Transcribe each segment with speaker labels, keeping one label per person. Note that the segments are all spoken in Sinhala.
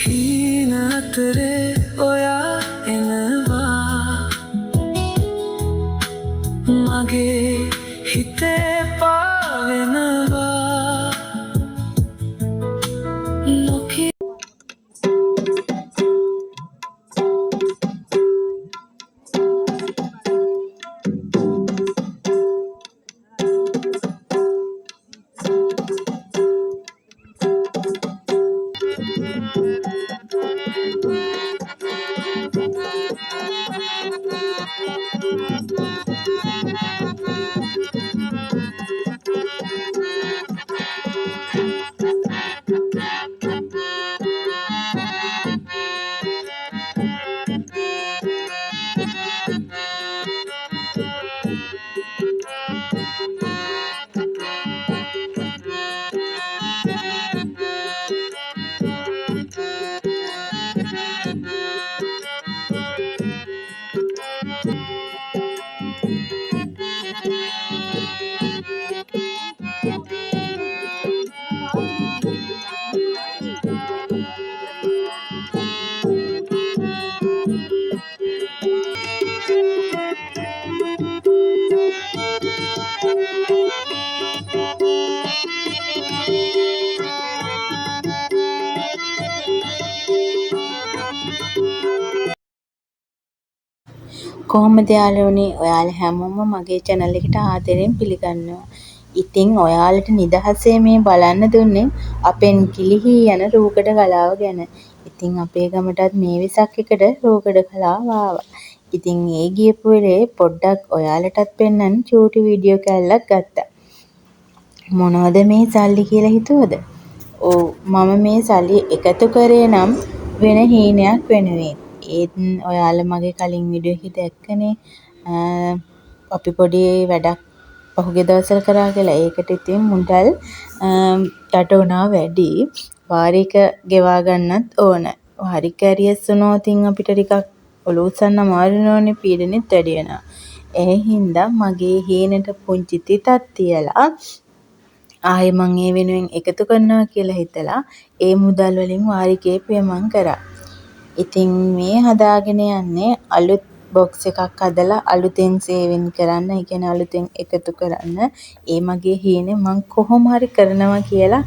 Speaker 1: හීනතරේ ඔයා එනවා මගේ හිතේ පාවෙනවා නොකී
Speaker 2: කොහොමද යාළුවනේ ඔයාලා හැමෝම මගේ channel එකට ආදරෙන් පිළිගන්නවා. ඉතින් ඔයාලට නිදහසේ මේ බලන්න දුන්නේ අපෙන් කිලිහී යන රූකඩ කලාව ගැන. ඉතින් අපේ ගමටත් මේ වෙසක් එකට රූකඩ කලාව ආවා. ඉතින් ඒ ගියපු වෙලේ පොඩ්ඩක් ඔයාලටත් පෙන්වන්න චූටි වීඩියෝ කැල්ලක් ගත්තා. මොනවද මේ සල්ලි කියලා හිතුවද? ඔව් මම මේ සල්ලි එකතු කරේ නම් වෙන හීනයක් වෙනුවෙන්. ඒත් ඔයාලා මගේ කලින් වීඩියෝ එකේ දැක්කනේ අපි පොඩි වැඩක් පහුගිය දවස්වල කරා කියලා. ඒකට ඉතින් මුදල් යට වුණා වැඩි. වාරික ගෙවා ගන්නත් ඕන. වාරික ඇරියස් වුණොත් අපිට ටිකක් ඔලුව උස්සන්න අමාරු වෙනවනේ, පීඩනෙත් වැඩි වෙනවා. ඒ හින්දා මගේ හීනෙට පුංචි තිතක් තියලා ආයේ මං ඒ වෙනුවෙන් එකතු කරනවා කියලා හිතලා ඒ මුදල් වලින් වාරිකේ පියමන් කරා. ඉතින් මේ හදාගෙන යන්නේ අලුත් බොක්ස් එකක් හදලා අලුතෙන් සේවින් කරන්න, ඒ කියන්නේ අලුතෙන් එකතු කරන්න. ඒ මගේ හීනේ මං කොහොම හරි කරනවා කියලා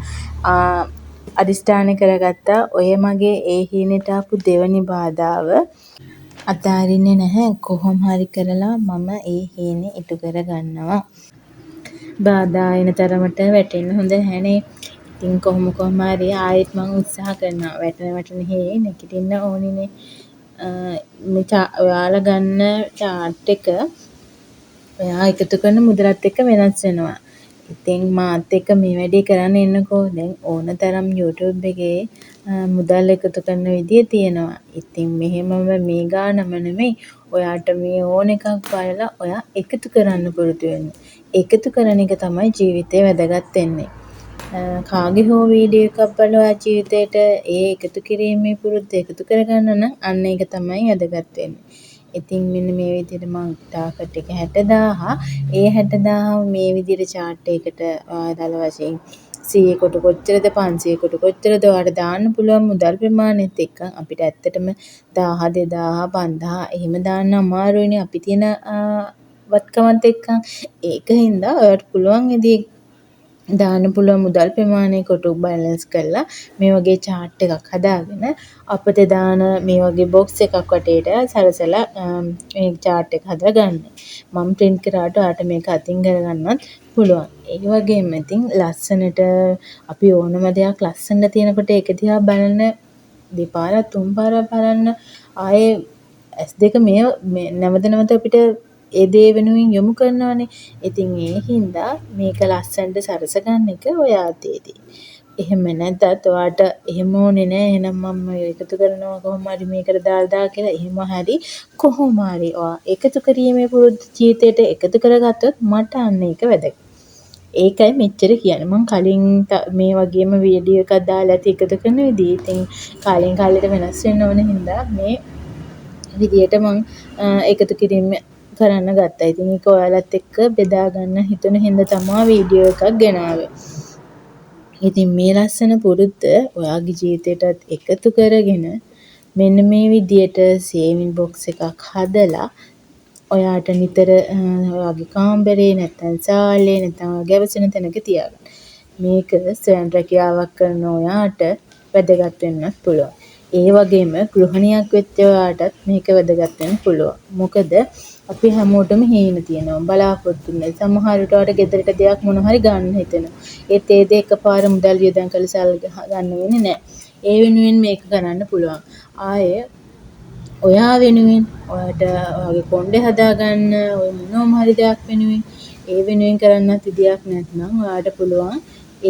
Speaker 2: අදිස්ථාන කරගත්තා. ඔය මගේ ඒ හීනෙට ආපු දෙවනි බාධාව අතාරින්නේ නැහැ. කොහොම හරි කරලා මම ඒ හීනේ ඉටු කරගන්නවා. බාධා එන තරමට වැටෙන්න හොඳ නැහැනේ. ඉතින් කොහොම හරි ආයෙත් මම උත්සාහ කරනවා. වැටෙන හේ නැගිටින්න ඕනිනේ. ඔයාලා ගන්න chart එක ඔයා එකතු කරන මුදලත් එක්ක වෙනස් වෙනවා. ඉතින් මාත් එක්ක මේ වැඩේ කරන්න එන්නකෝ. දැන් ඕනතරම් YouTube එකේ මුදල් එකතු කරන විදිය තියෙනවා. ඉතින් මෙහෙමම මේ ගානම නෙමෙයි. ඔයාට මේ ඕන එකක් බලලා ඔයා එකතු කරන්න පුරුදු වෙන්න. එකතු කරන එක තමයි ජීවිතේ වැදගත් වෙන්නේ. කාගේ හෝ වීඩියෝ එකක් බලලා ජීවිතේට ඒ එකතු කිරීමේ පුරුද්ද එකතු කරගන්න නම් අන්න ඒක තමයි වැදගත් වෙන්නේ. ඉතින් මෙන්න මේ විදිහට මම ටාකට් එක 60000 ඒ 60000 මේ විදිහට chart එකකට ආදාළ වශයෙන් 100 කොට කොච්චරද 500 කොට කොච්චරද ඔයාලට දාන්න පුළුවන් මුදල් ප්‍රමාණයත් එක්ක අපිට ඇත්තටම 1000 2000 5000 එහෙම දාන්න අමාරුයිනේ අපි තියෙන වත්කමත් එක්ක. ඒකින්ද ඔයාලට පුළුවන් විදිහේ දාන්න පුළුවන් මුදල් ප්‍රමාණය කොටු බැලන්ස් කරලා මේ වගේ chart එකක් හදාගෙන අපිට දාන මේ වගේ box එකක් වටේට සරසලා මේ chart එක හදලා ගන්න. මම print කරාට ඔයාලට මේක අතින් කරගන්නත් පුළුවන්. ඒ වගේම ඉතින් ලස්සනට අපි ඕනම දෙයක් ලස්සනට තියෙනකොට ඒක දිහා බලන දෙපාරක් තුන් පාරක් බලන්න ආයේ S2 මේ නැවත අපිට ඒ දේ වෙනුවෙන් යොමු කරනවානේ. ඉතින් ඒ හින්දා මේක ලස්සනට සරස ගන්න එක ඔයා අතේදී. එහෙම නැත්නම් ඔයාට එහෙම ඕනේ නෑ. එහෙනම් මම එකතු කරනවා කොහොම හරි මේකට දාලා කියලා. එහෙම හරි කොහොම හරි ඔයා එකතු කිරීමේ පුරුදු ජීවිතයට එකතු කරගත්තොත් මට අන්න ඒක වැදගත්. ඒකයි මෙච්චර කියන්නේ. මම කලින් මේ වගේම වීඩියෝ එකක් දාලා එකතු කරන විදිහ. ඉතින් කාලෙන් කාලෙට වෙනස් වෙන්න ඕන හින්දා මේ විදියට මං එකතු කිරීම කරන්න ගත්තා. ඉතින් ඒක ඔයාලත් එක්ක බෙදා ගන්න හිතුණ හින්දා තමයි වීඩියෝ එකක් ගෙනාවේ. ඉතින් මේ ලස්සන පුරුද්ද ඔයාගේ ජීවිතයටත් එකතු කරගෙන මෙන්න මේ විදියට සේවින් බොක්ස් එකක් හදලා ඔයාට නිතර ඔයාගේ කාමරේ නැත්නම් සාලේ නැත්නම් ගැවසෙන තැනක තියාගන්න. මේක ස්වයං රැකියාවක් කරන ඔයාට වැදගත් වෙන්නත් පුළුවන්. ඒ වගේම ගෘහණියක් වෙච්ච ඔයාටත් මේක වැදගත් වෙන්න පුළුවන්. මොකද අපි හැමෝටම හීන තියෙනවා. බලාපොරොත්තු වෙන. සමහර විට ඔයාට ගෙදරට දෙයක් මොන හරි ගන්න හිතෙනවා. ඒත් ඒ දේ එකපාර මුදල් වියදම් කරලා සල්ලි ගන්න වෙන්නේ නැහැ. ඒ වෙනුවෙන් මේක කරන්න පුළුවන්. ආයේ ඔයා වෙනුවෙන් ඔයාට ඔයාගේ කොණ්ඩේ හදාගන්න ඔය මොනවාම හරි දෙයක් වෙනුවෙන් ඒ වෙනුවෙන් කරන්නත් විදියක් නැත්නම් ඔයාට පුළුවන්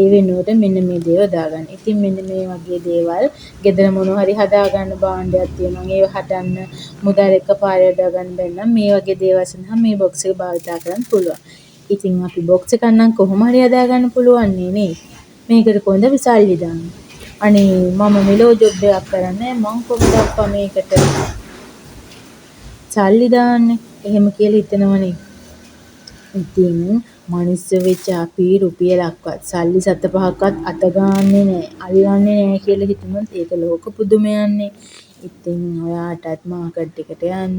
Speaker 2: ඒ වෙනුවට මෙන්න මේ දේව දාගන්න. ඉතින් මෙන්න මේ වගේ දේවල් ගෙදර මොනවා හරි හදාගන්න භාණ්ඩයක් තියෙනවා. ඒව හදන්න මුදල් එකපාරට දාගන්න බැන්න මේ වගේ දේවල් සඳහා මේ බොක්ස් එක භාවිතා කරන්න පුළුවන්. ඉතින් අපි බොක්ස් එකක් නම් කොහොම හරි හදාගන්න පුළුවන් නේ. මේකට කොහොමද අපි සල්ලි දාන්නේ? අනේ මම මෙලෝ ජොබ් එකක් කරන්නේ මං කොහොමද අප්පා මේකට සල්ලි දාන්නේ? එහෙම කියලා හිතනවනේ. ඉතින් මිනිස්සු වෙච්ච අපි රුපියලක්වත් සල්ලි 7-5ක්වත් අත ගන්නෙ නෑ, අල්ලන්නේ නෑ කියලා හිතනොත් ඒක ලෝක පුදුමයන්නේ. ඉතින් ඔයාටත් මාකට් එකට යන්න,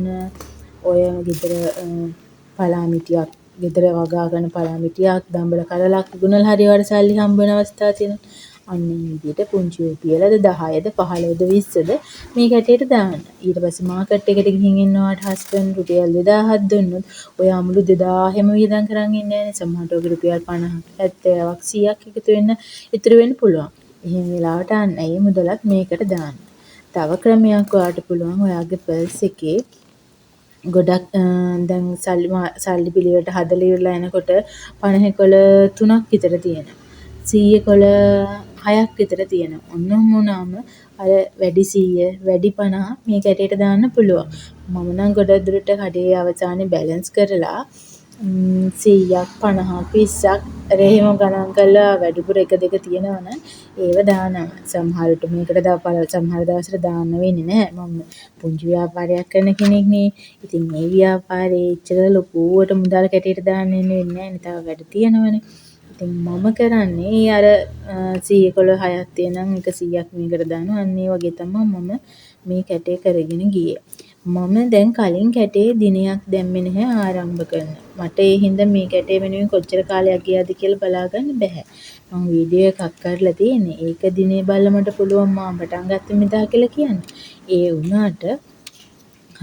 Speaker 2: ඔය ගෙදර පලාමිටියක්, ගෙදර වගා කරන පලාමිටියක්, දම්බල කලලක් විකුණලා හරි ඔයාට සල්ලි හම්බ වෙන අවස්ථා තියෙනවා. අන්න ඒ විදිහට පුංචි රුපියලද 10ද 15ද 20ද මේ කැටේට දාන්න. ඊට පස්සේ මාකට් එකට ගිහින් එනවාට හස්බන්ඩ් රුපියල් 2000ක් දුන්නොත් ඔයා මුළු 2000ම වියදම් කරන් ඉන්නේ නැහැ නේ. සමහරට ඔගේ රුපියල් 50ක් 70ක් 100ක් ඉතුරු වෙන්න පුළුවන්. එහෙම වෙලාවට අන්න ඒ මුදලත් මේකට දාන්න. තව ක්‍රමයක් ඔයාට පුළුවන් ඔයාගේ පර්ස් එකේ ගොඩක් දැන් සල්ලි පිළිවෙලට හදලා ඉවරලා එනකොට 50 කොළ 3ක් විතර තියෙනවා. 100 කොළ 6ක් විතර තියෙනවා. ඔන්න මොනවාම අර වැඩි 100 වැඩි 50 මේ කැටේට දාන්න පුළුවන්. මම නම් ගොඩක් දුරට කඩේ අවසානයේ බැලන්ස් කරලා 100ක් 50ක් 20ක් එහෙම ගණන් කරලා වැඩිපුර 1 2 තියෙනවනම් ඒව දානවා. සමහර විට මේකට සමහර දවසට දාන්න වෙන්නේ නැහැ. මම පුංචි ව්‍යාපාරයක් කරන කෙනෙක් නේ. ඉතින් මේ ව්‍යාපාරේ ඉච්චර ලොකුවට මුදල් කැටේට දාන්න වෙන්නේ නැහැ නේ. තව වැඩ තියෙනවනේ. ඉතින් මම කරන්නේ අර 100 කොළ 6ක් තියෙනම් 100ක් මේකට දානවා. අන්න ඒ වගේ තමයි මම මේ කැටේ කරගෙන ගියේ. මම දැන් කලින් කැටේ දිනයක් දැම්මේ නැහැ ආරම්භ කරන්න. මට ඒ හින්දා මේ කැටේ වෙනුවෙන් කොච්චර කාලයක් ගියාද කියලා බලාගන්න බැහැ. මම වීඩියෝ එකක් කරලා තියෙන්නේ. ඒක දිනේ බලලා මට පුළුවන් මම පටන් ගත්තේ මෙදා කියලා කියන්න. ඒ වුණාට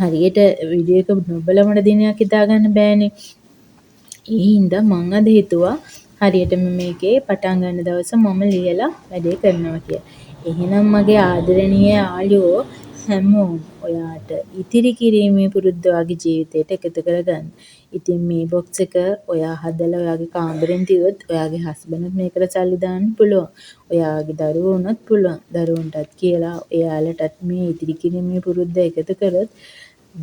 Speaker 2: හරියට වීඩියෝ එක නොබලා මට දිනයක් හිතා ගන්න බෑනේ. ඒ හින්දා මං අද හිතුවා හරියටම මේකේ පටන් ගන්න දවස මම ලියලා වැඩේ කරනවා කියලා. එහෙනම් මගේ ආදරණීය යාළුවෝ හැමෝම ඔයාට ඉතිරි කිරීමේ පුරුද්ද ඔයාගේ ජීවිතයට එකතු කරගන්න. ඉතින් මේ බොක්ස් එක ඔයා හදලා ඔයාගේ කාමරෙන් තියුවොත් ඔයාගේ හස්බන්ඩ්ට මේකට සල්ලි දාන්න පුළුවන්. ඔයාගේ දරුවෝ උනත් පුළුවන්. දරුවන්ටත් කියලා එයාලටත් මේ ඉතිරි කිරීමේ පුරුද්ද එකතු කරොත්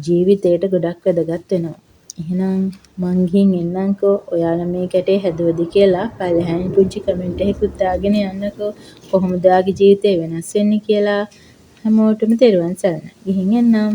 Speaker 2: ජීවිතයට ගොඩක් වැදගත් වෙනවා. එහෙනම් මං ගිහින් එන්නම්කෝ. ඔයාලා මේ කැටේ හැදුවද කියලා පළහැන් පුංචි කමෙන්ට් එකකුත් දාගෙන යන්නකෝ. කොහොමද ඔයාගේ ජීවිතේ වෙනස් වෙන්නේ කියලා. හැමෝටම තෙරුවන් සරණයි. ගිහින් එන්නම්.